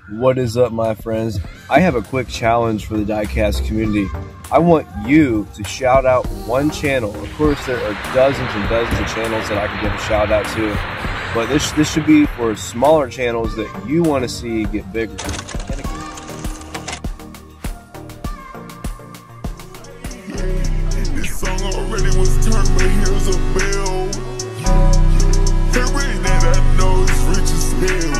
What is up, my friends? I have a quick challenge for the Diecast community. I want you to shout out one channel. Of course, there are dozens and dozens of channels that I can give a shout out to, but this should be for smaller channels that you want to see get bigger. This song already was turned, but here's a bell. Every that I know is rich as hell.